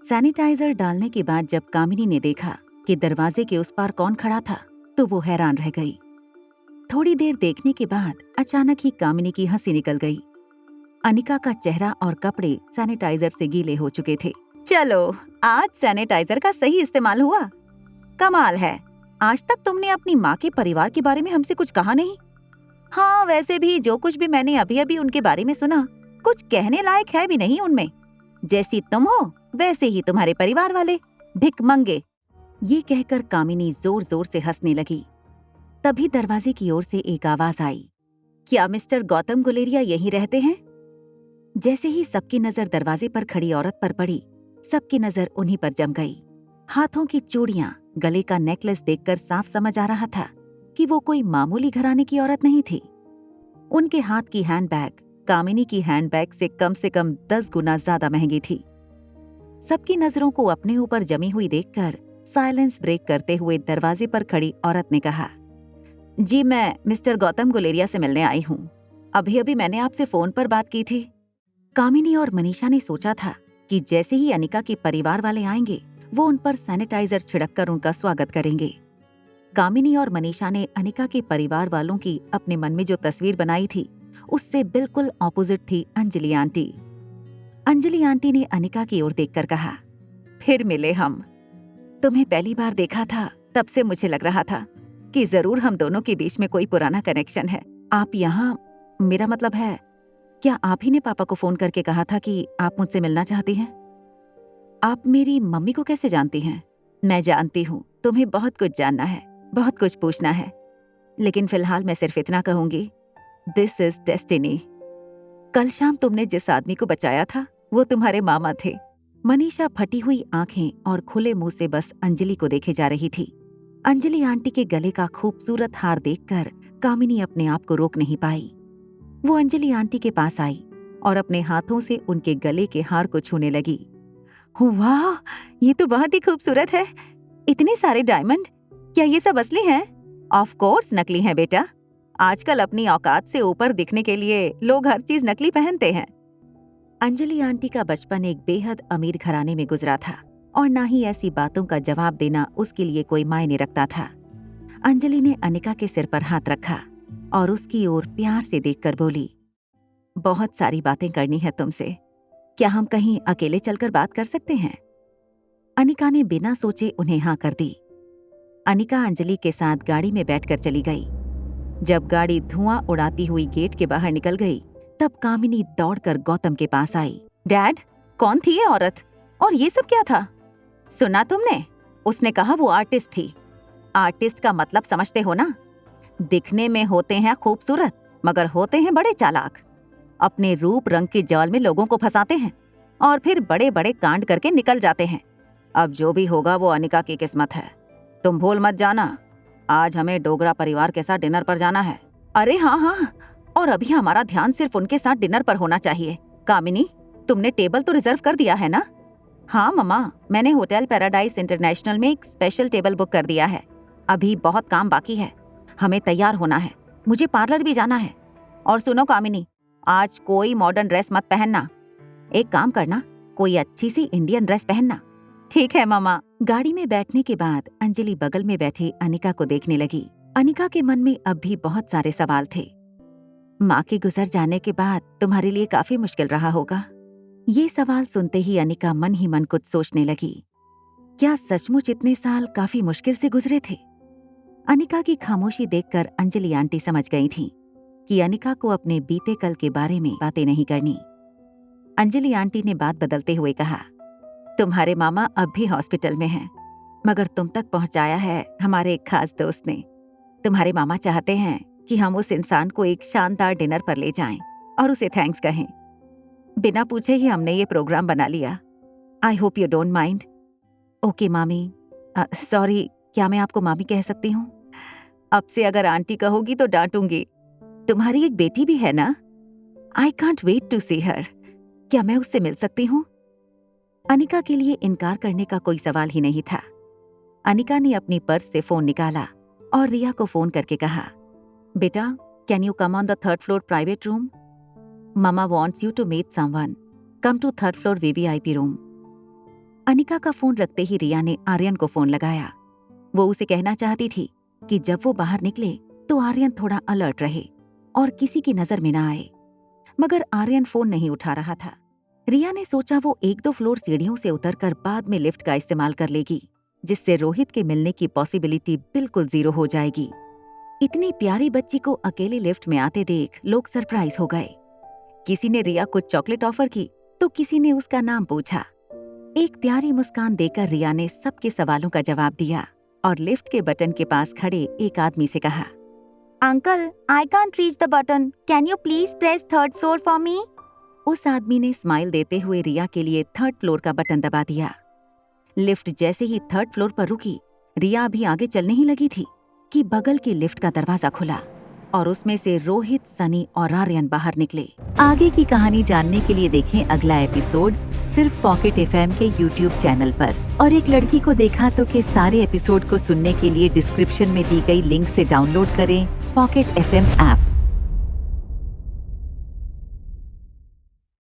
Sanitiser डालने के बाद जब कामिनी ने देखा कि दरवाजे के उस पार कौन खड़ा था, तो वो हैरान रह गई। थोड़ी देर देखने के बाद अचानक ही कामिनी की हंसी निकल गई। अनिका का चेहरा और कपड़े सैनिटाइजर से गीले हो चुके थे। चलो, आज सैनिटाइजर का सही इस्तेमाल हुआ। कमाल है, आज तक तुमने अपनी माँ के परिवार के बारे में हमसे कुछ कहा नहीं। हाँ, वैसे भी जो कुछ भी मैंने अभी अभी उनके बारे में सुना, कुछ कहने लायक है भी नहीं उनमें। जैसी तुम हो वैसे ही तुम्हारे परिवार वाले, भिखमंगे। ये कहकर कामिनी जोर जोर से हंसने लगी। तभी दरवाजे की ओर से एक आवाज आई, क्या मिस्टर गौतम गुलेरिया यहीं रहते हैं? जैसे ही सबकी नजर दरवाजे पर खड़ी औरत पर पड़ी, सबकी नजर उन्हीं पर जम गई। हाथों की चूड़ियां, गले का नेकलेस देखकर साफ समझ आ रहा था कि वो कोई मामूली घराने की औरत नहीं थी। उनके हाथ की हैंडबैग कामिनी की हैंडबैग से कम 10 गुना ज्यादा महंगी थी। सबकी नजरों को अपने ऊपर जमी हुई देखकर साइलेंस ब्रेक करते हुए दरवाजे पर खड़ी औरत ने कहा, जी मैं मिस्टर गौतम गुलेरिया से मिलने आई हूँ। अभी अभी मैंने आपसे फोन पर बात की थी। कामिनी और मनीषा ने सोचा था कि जैसे ही अनिका के परिवार वाले आएंगे, वो उन पर सैनिटाइजर छिड़ककर उनका स्वागत करेंगे। कामिनी और मनीषा ने अनिका के परिवार वालों की अपने मन में जो तस्वीर बनाई थी, उससे बिल्कुल ऑपोजिट थी अंजलि आंटी। अंजलि आंटी ने अनिका की ओर देखकर कहा, फिर मिले हम। तुम्हें पहली बार देखा था तब से मुझे लग रहा था कि जरूर हम दोनों के बीच में कोई पुराना कनेक्शन है। आप यहाँ, मेरा मतलब है, क्या आप ही ने पापा को फोन करके कहा था कि आप मुझसे मिलना चाहती हैं? आप मेरी मम्मी को कैसे जानती हैं? मैं जानती हूँ तुम्हें बहुत कुछ जानना है, बहुत कुछ पूछना है, लेकिन फिलहाल मैं सिर्फ इतना कहूंगी, दिस इज डेस्टिनी। कल शाम तुमने जिस आदमी को बचाया था वो तुम्हारे मामा थे। मनीषा फटी हुई आंखें और खुले मुंह से बस अंजलि को देखे जा रही थी। अंजलि आंटी के गले का खूबसूरत हार देखकर कामिनी अपने आप को रोक नहीं पाई। वो अंजलि आंटी के पास आई और अपने हाथों से उनके गले के हार को छूने लगी। वाह, ये तो बहुत ही खूबसूरत है। इतने सारे डायमंड, क्या ये सब असली हैं? ऑफ कोर्स नकली हैं बेटा। आजकल अपनी औकात से ऊपर दिखने के लिए लोग हर चीज नकली पहनते हैं। अंजलि आंटी का बचपन एक बेहद अमीर घराने में गुजरा था और ना ही ऐसी बातों का जवाब देना उसके लिए कोई मायने रखता था। अंजलि ने अनिका के सिर पर हाथ रखा और उसकी ओर प्यार से देखकर बोली, बहुत सारी बातें करनी है तुमसे। क्या हम कहीं अकेले चलकर बात कर सकते हैं? अनिका ने बिना सोचे उन्हें हाँ कर दी। अनिका अंजलि के साथ गाड़ी में बैठकर चली गई। जब गाड़ी धुआं उड़ाती हुई गेट के बाहर निकल गई, तब कामिनी दौड़कर गौतम के पास आई। डैड, कौन थी ये औरत और ये सब क्या था? सुना तुमने? उसने कहा वो आर्टिस्ट थी। आर्टिस्ट का मतलब समझते हो ना? दिखने में होते हैं खूबसूरत मगर होते हैं बड़े चालाक। अपने रूप रंग के जाल में लोगों को फंसाते हैं और फिर बड़े बड़े कांड करके निकल जाते हैं। अब जो भी होगा वो अनिका की किस्मत है। तुम भूल मत जाना, आज हमें डोगरा परिवार के साथ डिनर पर जाना है। अरे हाँ हाँ, और अभी हमारा ध्यान सिर्फ उनके साथ डिनर पर होना चाहिए। कामिनी, तुमने टेबल तो रिजर्व कर दिया है ना? हाँ मम्मा, मैंने होटल पैराडाइज इंटरनेशनल में एक स्पेशल टेबल बुक कर दिया है। अभी बहुत काम बाकी है, हमें तैयार होना है, मुझे पार्लर भी जाना है। और सुनो कामिनी, आज कोई मॉडर्न ड्रेस मत पहनना। एक काम करना, कोई अच्छी सी इंडियन ड्रेस पहनना। ठीक है मम्मा। गाड़ी में बैठने के बाद अंजलि बगल में बैठी अनिका को देखने लगी। अनिका के मन में अब भी बहुत सारे सवाल थे। माँ के गुजर जाने के बाद तुम्हारे लिए काफी मुश्किल रहा होगा। ये सवाल सुनते ही अनिका मन ही मन कुछ सोचने लगी। क्या सचमुच इतने साल काफी मुश्किल से गुजरे थे? अनिका की खामोशी देखकर अंजलि आंटी समझ गई थी कि अनिका को अपने बीते कल के बारे में बातें नहीं करनी। अंजलि आंटी ने बात बदलते हुए कहा, तुम्हारे मामा अब भी हॉस्पिटल में हैं, मगर तुम तक पहुंचाया है हमारे एक खास दोस्त ने। तुम्हारे मामा चाहते हैं कि हम उस इंसान को एक शानदार डिनर पर ले जाएं और उसे थैंक्स कहें। बिना पूछे ही हमने ये प्रोग्राम बना लिया। I hope you don't mind. Okay मामी। सॉरी, क्या मैं आपको मामी कह सकती हूँ? अब से अगर आंटी कहोगी तो डांटूंगी। तुम्हारी एक बेटी भी है ना? आई कांट वेट टू सी हर। क्या मैं उससे मिल सकती हूँ? अनिका के लिए इनकार करने का कोई सवाल ही नहीं था। अनिका ने अपनी पर्स से फोन निकाला और रिया को फोन करके कहा, बेटा, can you come on the 3rd floor private room? मामा wants you to meet someone. Come to 3rd floor VVIP room. Anika का फोन रखते ही रिया ने आर्यन को फोन लगाया। वो उसे कहना चाहती थी कि जब वो बाहर निकले तो आर्यन थोड़ा अलर्ट रहे और किसी की नजर में ना आए, मगर आर्यन फोन नहीं उठा रहा था। रिया ने सोचा वो 1-2 फ्लोर सीढ़ियों से उतरकर बाद में लिफ्ट का इस्तेमाल कर लेगी, जिससे रोहित के मिलने की पॉसिबिलिटी बिल्कुल 0 हो जाएगी। इतनी प्यारी बच्ची को अकेले लिफ्ट में आते देख लोग सरप्राइज हो गए। किसी ने रिया को चॉकलेट ऑफर की तो किसी ने उसका नाम पूछा। एक प्यारी मुस्कान देकर रिया ने सबके सवालों का जवाब दिया और लिफ्ट के बटन के पास खड़े एक आदमी से कहा, uncle, I can't reach the button, can you please press 3rd floor for me? उस आदमी ने स्माइल देते हुए रिया के लिए 3rd फ्लोर का बटन दबा दिया। लिफ्ट जैसे ही 3rd फ्लोर पर रुकी, रिया अभी आगे चलने ही लगी थी कि बगल की लिफ्ट का दरवाजा खुला और उसमें से रोहित, सनी और आर्यन बाहर निकले। आगे की कहानी जानने के लिए देखें अगला एपिसोड सिर्फ पॉकेट एफएम के YouTube चैनल पर। और एक लड़की को देखा तो के सारे एपिसोड को सुनने के लिए डिस्क्रिप्शन में दी गई लिंक से डाउनलोड करें पॉकेट एफएम ऐप।